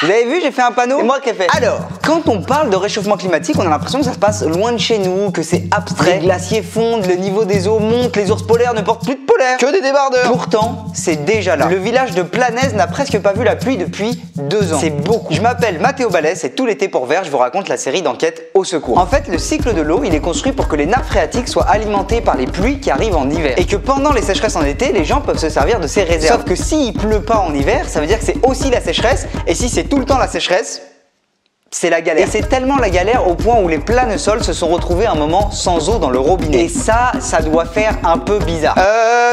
Vous avez vu, j'ai fait un panneau. C'est moi qui ai fait. Alors, quand on parle de réchauffement climatique, on a l'impression que ça se passe loin de chez nous, que c'est abstrait. Les glaciers fondent, le niveau des eaux monte, les ours polaires ne portent plus de polaire. Que des débardeurs. Pourtant, c'est déjà là. Le village de Planaise n'a presque pas vu la pluie depuis 2 ans. C'est beaucoup. Je m'appelle Mathéo Balès et tout l'été pour Vert, je vous raconte la série d'enquêtes au secours. En fait, le cycle de l'eau, il est construit pour que les nappes phréatiques soient alimentées par les pluies qui arrivent en hiver. Et que pendant les sécheresses en été, les gens peuvent se servir de ces réserves. Sauf que s'il pleut pas en hiver, ça veut dire que c'est aussi la sécheresse. Et si c'est tout le temps la sécheresse, c'est la galère. Et c'est tellement la galère au point où les planesols se sont retrouvés un moment sans eau dans le robinet. Et ça doit faire un peu bizarre.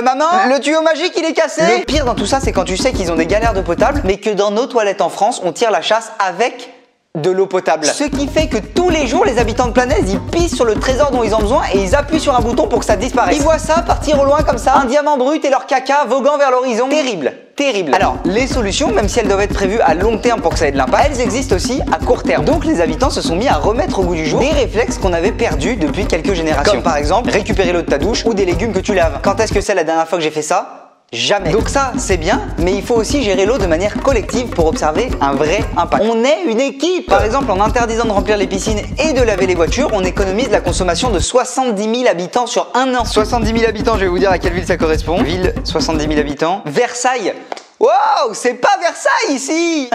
Maman, le tuyau magique il est cassé. Le pire dans tout ça, c'est quand tu sais qu'ils ont des galères d'eau potable, mais que dans nos toilettes en France, on tire la chasse avec de l'eau potable. Ce qui fait que tous les jours, les habitants de Planaise, ils pissent sur le trésor dont ils ont besoin et ils appuient sur un bouton pour que ça disparaisse. Ils voient ça partir au loin comme ça, un diamant brut et leur caca voguant vers l'horizon. Terrible. Terrible. Alors, les solutions, même si elles doivent être prévues à long terme pour que ça ait de l'impact, elles existent aussi à court terme. Donc les habitants se sont mis à remettre au goût du jour des réflexes qu'on avait perdus depuis quelques générations. Comme par exemple, récupérer l'eau de ta douche ou des légumes que tu laves. Quand est-ce que c'est la dernière fois que j'ai fait ça ? Jamais. Donc ça, c'est bien, mais il faut aussi gérer l'eau de manière collective pour observer un vrai impact. On est une équipe. Par exemple, en interdisant de remplir les piscines et de laver les voitures, on économise la consommation de 70 000 habitants sur un an. 70 000 habitants, je vais vous dire à quelle ville ça correspond. Ville, 70 000 habitants. Versailles. Wow, c'est pas Versailles ici.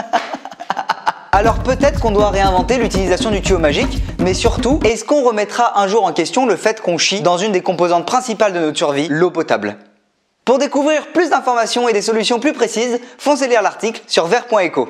Alors peut-être qu'on doit réinventer l'utilisation du tuyau magique, mais surtout, est-ce qu'on remettra un jour en question le fait qu'on chie dans une des composantes principales de notre survie, l'eau potable ? Pour découvrir plus d'informations et des solutions plus précises, foncez lire l'article sur vert.eco.